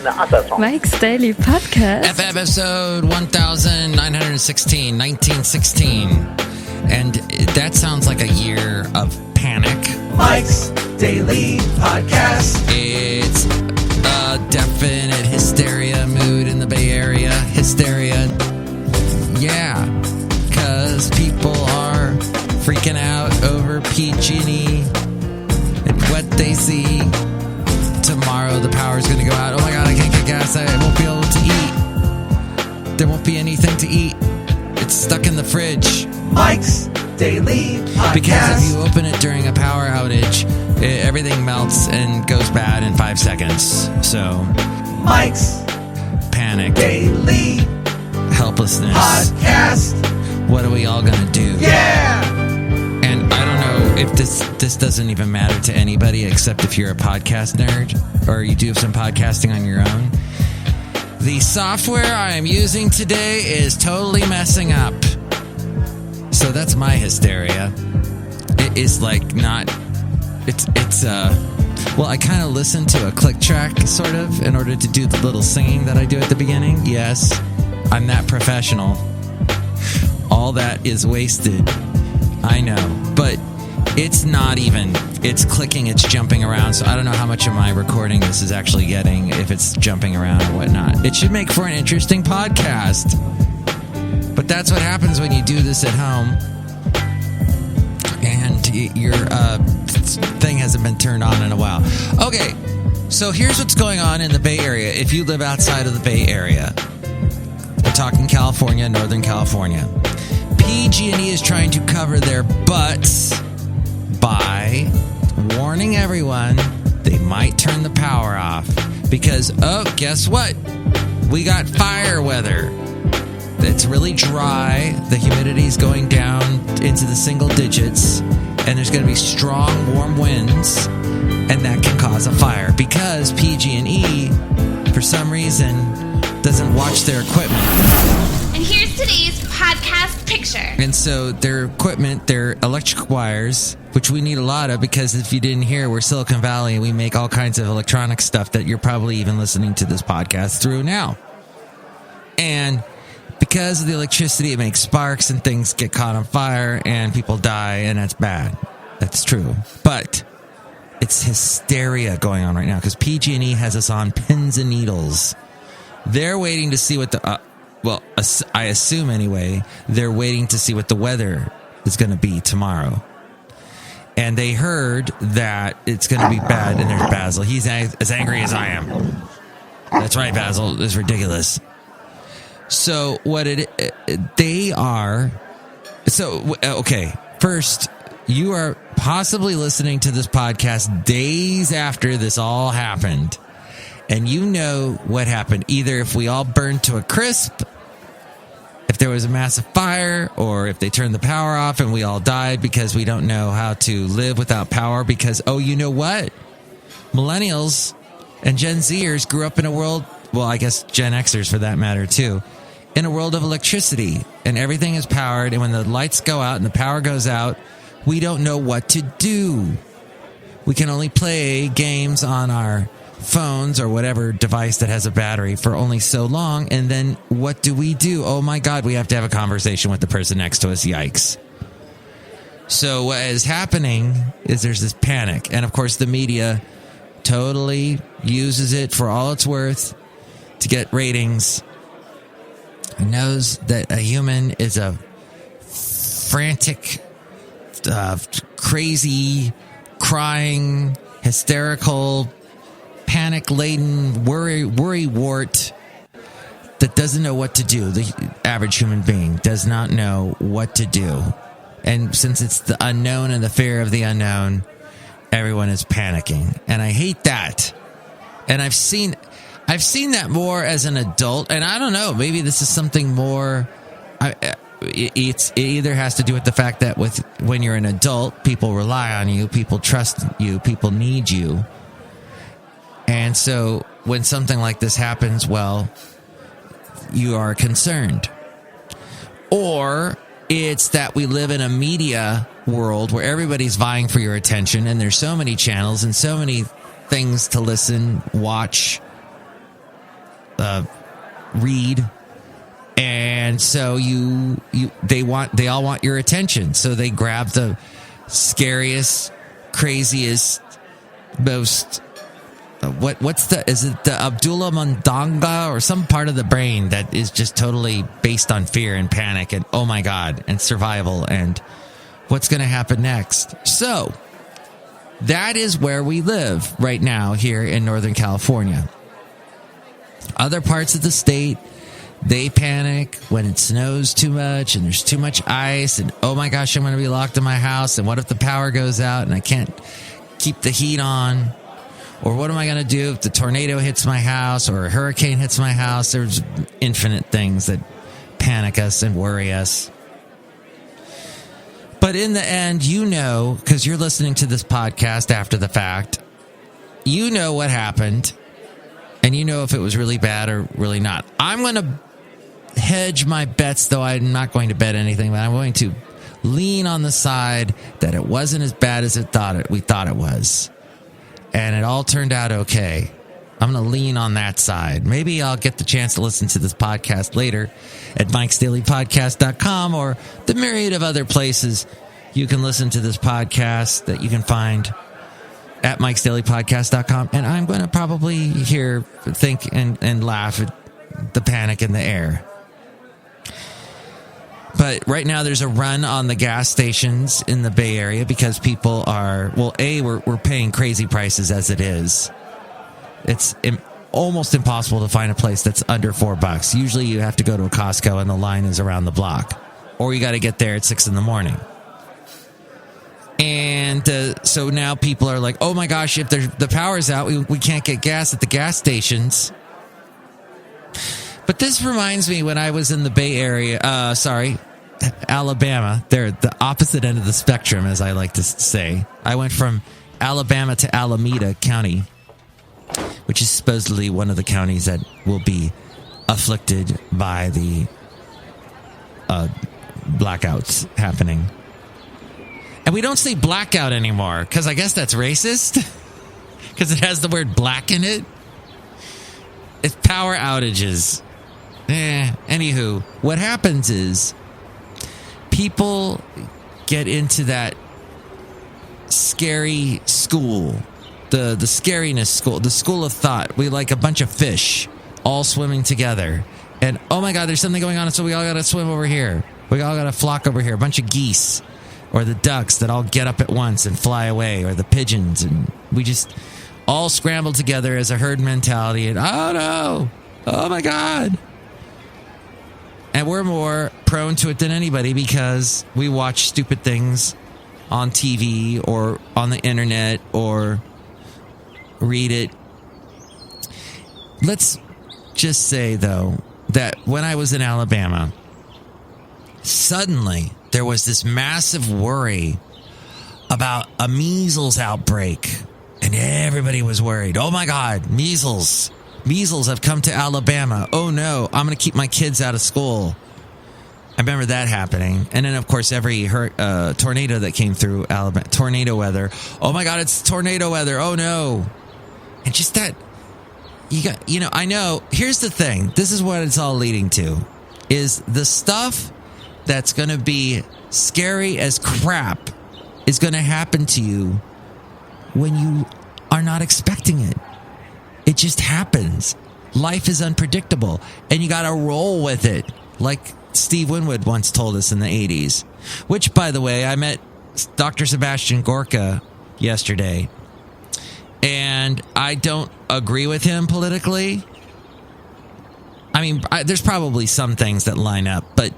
Mike's Daily Podcast. Episode 1916, and that sounds like a year of panic. Mike's Daily Podcast. It's a definite hysteria mood in the Bay Area. Hysteria. Yeah, because people are freaking out over PG&E and what they see. Tomorrow the power's going to go out. Oh my God, I can't get gas. I won't be able to eat. There won't be anything to eat. It's stuck in the fridge. Mike's Daily Podcast. Because if you open it during a power outage, everything melts and goes bad in 5 seconds. So, Mike's panic. Daily Helplessness. Podcast. What are we all going to do? Yeah! And I don't know if this doesn't even matter to anybody except if you're a podcast nerd or you do some podcasting on your own. The software I am using today is totally messing up. So that's my hysteria. It is like not... Well, I kind of listen to a click track, sort of, in order to do the little singing that I do at the beginning. Yes, I'm that professional. All that is wasted. I know, but it's not even. It's clicking, it's jumping around, so I don't know how much of my recording this is actually getting, if it's jumping around or whatnot. It should make for an interesting podcast. But that's what happens when you do this at home and your thing hasn't been turned on in a while. Okay, so here's what's going on in the Bay Area. If you live outside of the Bay Area, we're talking California, Northern California. PG&E is trying to cover their butts by warning everyone they might turn the power off because, oh, guess what? We got fire weather. It's really dry. The humidity is going down into the single digits, and there's going to be strong, warm winds, and that can cause a fire because PG&E, for some reason, doesn't watch their equipment. And here's today's podcast picture. And so their equipment, their electric wires, which we need a lot of because if you didn't hear, we're Silicon Valley and we make all kinds of electronic stuff that you're probably even listening to this podcast through now. And because of the electricity, it makes sparks and things get caught on fire and people die, and that's bad. That's true. But it's hysteria going on right now because PG&E has us on pins and needles. They're waiting to see what the... I assume anyway, they're waiting to see what the weather is going to be tomorrow. And they heard that it's going to be bad, and there's Basil. He's as angry as I am. That's right, Basil. It's ridiculous. So okay, first, you are possibly listening to this podcast days after this all happened. And you know what happened. Either if we all burned to a crisp, if there was a massive fire, or if they turned the power off and we all died because we don't know how to live without power because, oh, you know what? Millennials and Gen Zers grew up in a world, well, I guess Gen Xers for that matter too, in a world of electricity. And everything is powered, and when the lights go out and the power goes out, we don't know what to do. We can only play games on our phones or whatever device that has a battery for only so long, and then what do? Oh my God, we have to have a conversation with the person next to us. Yikes. So what is happening is there's this panic, and of course the media totally uses it for all it's worth to get ratings. It knows that a human is a frantic, crazy, crying, hysterical, panic-laden worry wart that doesn't know what to do. The average human being does not know what to do. And since it's the unknown and the fear of the unknown, everyone is panicking. And I hate that. And I've seen that more as an adult. And I don't know, maybe this is something more... It either has to do with the fact that when you're an adult, people rely on you, people trust you, people need you. And so when something like this happens, well, you are concerned. Or it's that we live in a media world where everybody's vying for your attention, and there's so many channels and so many things to listen, watch, read. And so they all want your attention. So they grab the scariest, craziest, most is it the Abdullah Mandanga or some part of the brain that is just totally based on fear and panic and oh my God and survival and what's going to happen next. So that is where we live right now here in Northern California. Other parts of the state, they panic when it snows too much and there's too much ice and oh my gosh, I'm going to be locked in my house and what if the power goes out and I can't keep the heat on? Or what am I going to do if the tornado hits my house or a hurricane hits my house? There's infinite things that panic us and worry us. But in the end, you know, because you're listening to this podcast after the fact, you know what happened. And you know if it was really bad or really not. I'm going to hedge my bets, though I'm not going to bet anything, but I'm going to lean on the side that it wasn't as bad as we thought it was. And it all turned out okay. I'm going to lean on that side. Maybe I'll get the chance to listen to this podcast later at MikesDailyPodcast.com or the myriad of other places you can listen to this podcast that you can find at MikesDailyPodcast.com. And I'm going to probably think and laugh at the panic in the air. But right now there's a run on the gas stations in the Bay Area because people are, we're paying crazy prices as it is. It's almost impossible to find a place that's under $4. Usually you have to go to a Costco and the line is around the block. Or you got to get there at 6 a.m. And so now people are like, oh my gosh, if the power's out, we can't get gas at the gas stations. But this reminds me when I was in the Bay Area, Alabama. They're the opposite end of the spectrum, as I like to say. I went from Alabama to Alameda County, which is supposedly one of the counties that will be afflicted by the blackouts happening. And we don't say blackout anymore, because I guess that's racist, because it has the word black in it. It's power outages. Anywho, what happens is people get into that scary school, the scariness school, the school of thought. We like a bunch of fish all swimming together. And, oh my God, there's something going on, so we all got to swim over here. We all got to flock over here. A bunch of geese or the ducks that all get up at once and fly away, or the pigeons. And we just all scramble together as a herd mentality. And, oh no, oh my God. And we're more prone to it than anybody because we watch stupid things on TV or on the internet or read it. Let's just say, though, that when I was in Alabama, suddenly there was this massive worry about a measles outbreak. And everybody was worried. Oh, my God, measles. Measles have come to Alabama. Oh, no, I'm going to keep my kids out of school. I remember that happening. And then, of course, every tornado that came through Alabama, tornado weather. Oh, my God, it's tornado weather. Oh, no. And just that, I know. Here's the thing. This is what it's all leading to, is the stuff that's going to be scary as crap is going to happen to you when you are not expecting it. It just happens. Life is unpredictable, and you got to roll with it, like Steve Winwood once told us in the 80s. Which, by the way, I met Dr. Sebastian Gorka yesterday, and I don't agree with him politically. I mean, there's probably some things that line up, but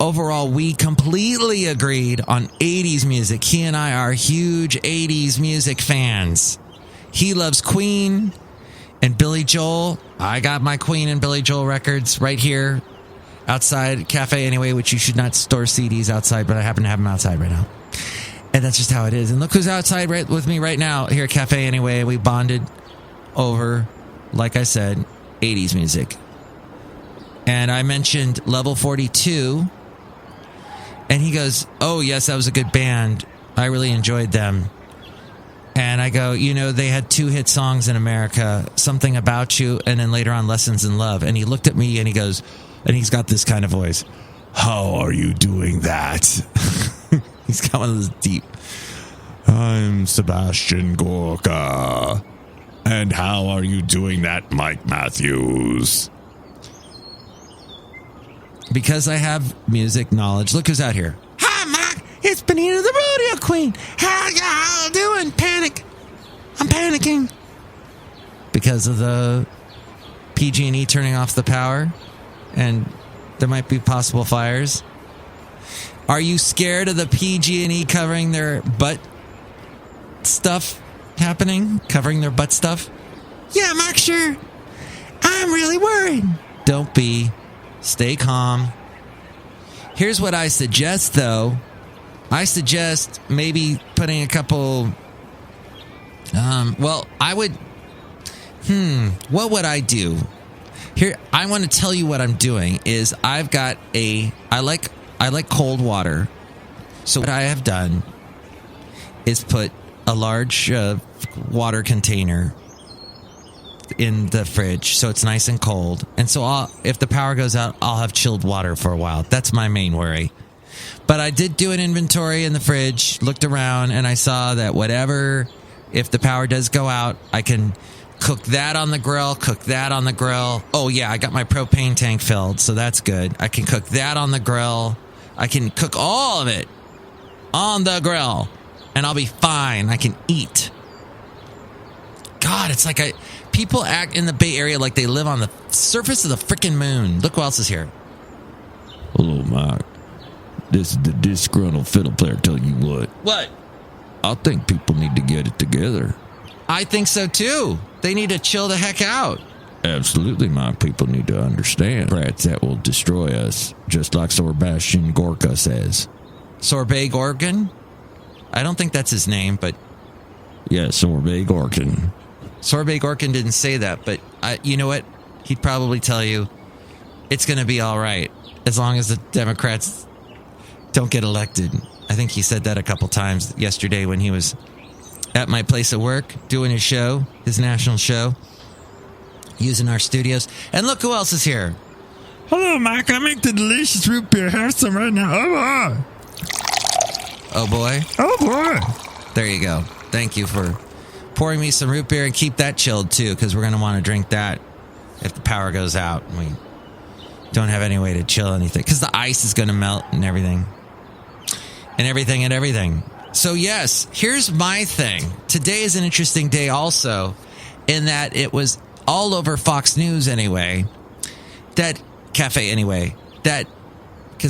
overall, we completely agreed on 80s music. He and I are huge 80s music fans. He loves Queen and Billy Joel. I got my Queen and Billy Joel records right here outside Cafe Anyway, which you should not store CDs outside, but I happen to have them outside right now. And that's just how it is. And look who's outside right with me right now here at Cafe Anyway. We bonded over, like I said, 80s music. And I mentioned Level 42. And he goes, oh, yes, that was a good band. I really enjoyed them. And I go, they had 2 hit songs in America, Something About You, and then later on Lessons in Love. And he looked at me and he goes, and he's got this kind of voice, how are you doing that? He's got one of those deep, I'm Sebastian Gorka. And how are you doing that, Mike Matthews? Because I have music knowledge. Look who's out here. Hi, Mike. It's Benita the Rodeo Queen. How y'all doing? I'm panicking. Because of the PG&E turning off the power. And there might be possible fires. Are you scared of the PG&E covering their butt stuff happening? Covering their butt stuff? Yeah, Mark, sure. I'm really worried. Don't be. Stay calm. Here's what I suggest, though. I suggest maybe putting a couple... I would... What would I do? Here, I want to tell you what I'm doing is I've got I like cold water. So what I have done is put a large water container in the fridge so it's nice and cold. And so if the power goes out, I'll have chilled water for a while. That's my main worry. But I did do an inventory in the fridge, looked around, and I saw that if the power does go out, I can cook that on the grill, Oh, yeah, I got my propane tank filled, so that's good. I can cook that on the grill. I can cook all of it on the grill, and I'll be fine. I can eat. God, it's like people act in the Bay Area like they live on the surface of the freaking moon. Look who else is here. Hello, Mike. This is the Disgruntled Fiddle Player telling you what. What? I think people need to get it together. I think so, too. They need to chill the heck out. Absolutely, my people need to understand. Rats that will destroy us, just like Sebastian Gorka says. Sorbet Gorgon? I don't think that's his name, but... Yeah, Sorbet Gorgon. Sorbet Gorgon didn't say that, but you know what? He'd probably tell you it's going to be all right as long as the Democrats don't get elected. I think he said that a couple times yesterday when he was at my place of work doing his show, his national show, using our studios. And look who else is here. Hello, Mike. I make the delicious root beer. Have some right now. Oh, boy. Oh, boy. There you go. Thank you for pouring me some root beer, and keep that chilled, too, because we're going to want to drink that if the power goes out and we don't have any way to chill anything, because the ice is going to melt and everything. And everything. So, yes, here's my thing. Today is an interesting day also, in that it was all over Fox News anyway, because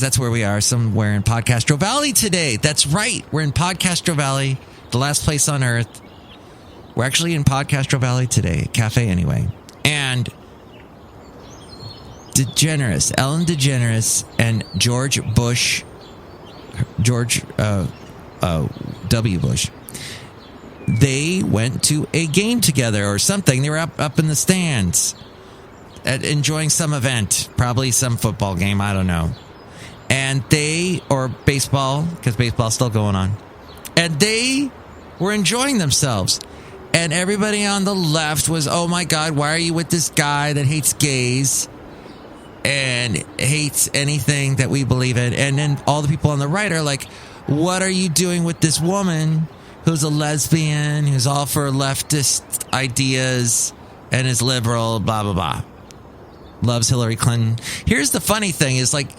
that's where we are, somewhere in Podcastro Valley today. That's right. We're in Podcastro Valley, the last place on earth. We're actually in Podcastro Valley today, Cafe Anyway. And Ellen DeGeneres and George W. Bush, they went to a game together or something. They were up in the stands enjoying some event, probably some football game, I don't know. Or baseball, because baseball's still going on. And they were enjoying themselves. And everybody on the left was, oh my God, why are you with this guy that hates gays and hates anything that we believe in? And then all the people on the right are like, what are you doing with this woman who's a lesbian, who's all for leftist ideas and is liberal, blah, blah, blah. Loves Hillary Clinton. Here's the funny thing is, like,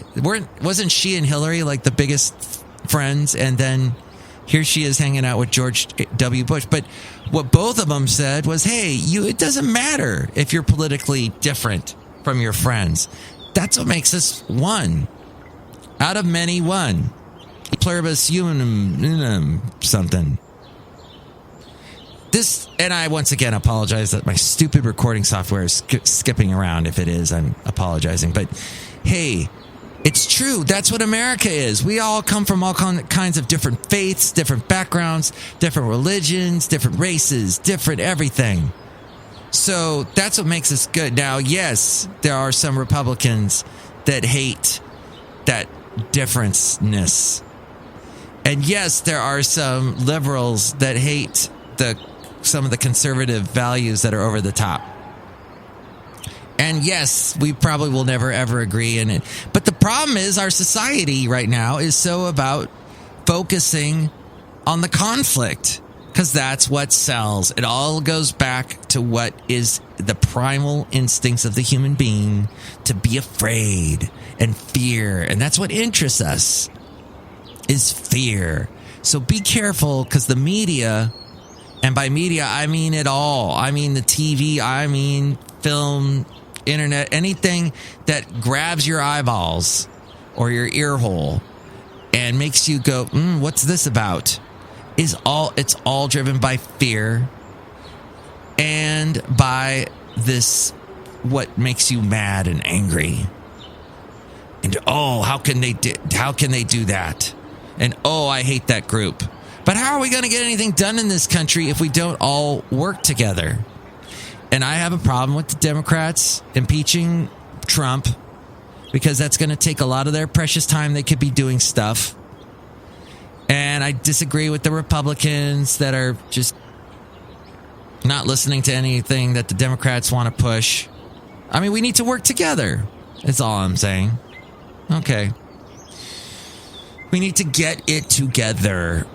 wasn't she and Hillary like the biggest friends? And then here she is hanging out with George W. Bush. But what both of them said was, hey, it doesn't matter if you're politically different from your friends. That's what makes us one. Out of many, one. Pluribus unum, something. And I once again apologize that my stupid recording software is skipping around. If it is, I'm apologizing. But hey, it's true. That's what America is. We all come from all kinds of different faiths, different backgrounds, different religions, different races, different everything. So that's what makes us good. Now, yes, there are some Republicans that hate that differenceness. And yes, there are some liberals that hate some of the conservative values that are over the top. And yes, we probably will never, ever agree in it. But the problem is our society right now is so about focusing on the conflict because that's what sells. It all goes back to what is the primal instincts of the human being to be afraid and fear. And that's what interests us is fear. So be careful because the media, and by media, I mean it all. I mean the TV, I mean film, internet, anything that grabs your eyeballs or your ear hole and makes you go, what's this about? It's all driven by fear and by this, what makes you mad and angry. And how can they do that? And I hate that group. But how are we going to get anything done in this country if we don't all work together? And I have a problem with the Democrats impeaching Trump because that's going to take a lot of their precious time. They could be doing stuff. And I disagree with the Republicans that are just not listening to anything that the Democrats want to push. I mean, we need to work together. That's all I'm saying. Okay. We need to get it together.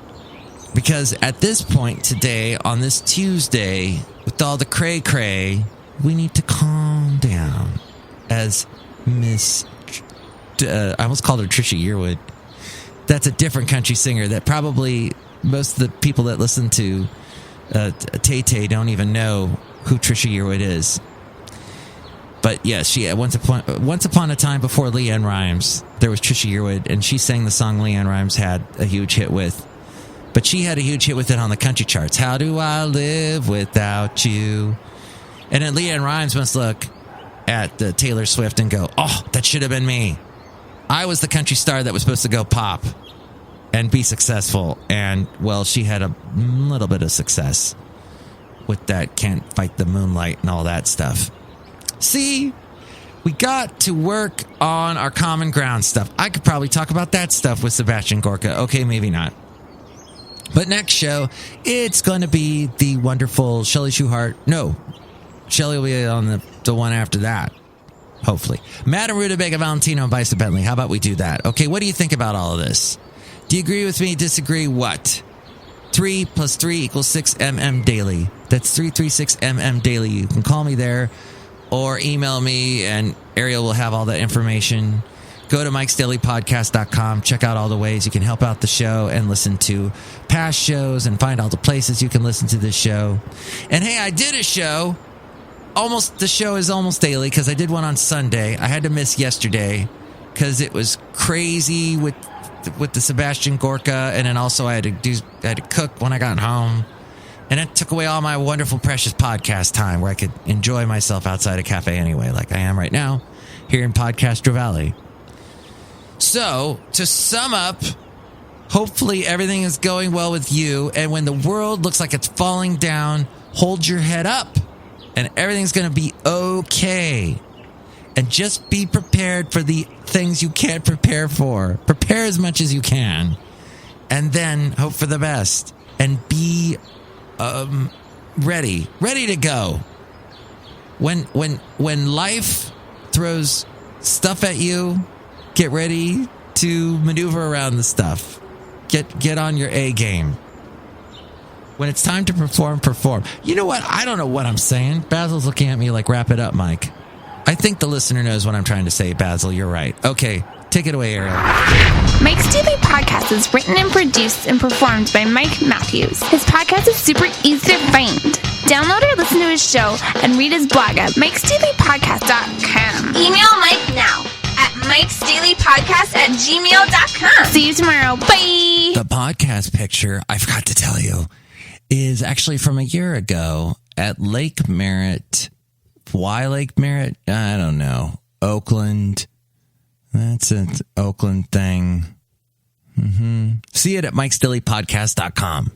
Because at this point today, on this Tuesday, with all the cray-cray, we need to calm down. As I almost called her Trisha Yearwood. That's a different country singer that probably most of the people that listen to Tay-Tay don't even know who Trisha Yearwood is. But yes, she once upon a time before LeAnn Rimes, there was Trisha Yearwood, and she sang the song LeAnn Rimes had a huge hit with. But she had a huge hit with it on the country charts. How do I live without you? And then LeAnn Rimes must look at Taylor Swift and go, that should have been me. I was the country star that was supposed to go pop and be successful. And, well, she had a little bit of success with that Can't Fight the Moonlight and all that stuff. See, we got to work on our common ground stuff. I could probably talk about that stuff with Sebastian Gorka. Okay, maybe not. But next show, it's going to be the wonderful Shelley Shuhart. No, Shelley will be on the one after that, hopefully. Madame Rootabega, Valentino, and Bison Bentley. How about we do that? Okay, what do you think about all of this? Do you agree with me? Disagree? What? 3 + 3 = 6 Daily. That's 336 Daily. You can call me there or email me, and Ariel will have all that information. Go to MikesDailyPodcast.com. Check out all the ways you can help out the show and listen to past shows and find all the places you can listen to this show. And hey, I did a show. The show is almost daily because I did one on Sunday. I had to miss yesterday because it was crazy with the Sebastian Gorka, and then also I had to cook when I got home. And it took away all my wonderful, precious podcast time where I could enjoy myself outside a cafe anyway, like I am right now here in Podcastro Valley. So, to sum up, hopefully everything is going well with you. And when the world looks like it's falling down, hold your head up and everything's going to be okay. And just be prepared for the things you can't prepare for. Prepare as much as you can. And then hope for the best. And be ready to go. When life throws stuff at you, get ready to maneuver around the stuff. Get on your A game. When it's time to perform. You know what? I don't know what I'm saying. Basil's looking at me like, wrap it up, Mike. I think the listener knows what I'm trying to say, Basil. You're right. Okay, take it away, Ariel. Mike's Daily Podcast is written and produced and performed by Mike Matthews. His podcast is super easy to find. Download or listen to his show and read his blog at MikesDailyPodcast.com. Email Mike now at MikesDailyPodcast@gmail.com. See you tomorrow. Bye. The podcast picture, I forgot to tell you, is actually from a year ago at Lake Merritt. Why Lake Merritt? I don't know. Oakland. That's an Oakland thing. See it at MikesDailyPodcast.com.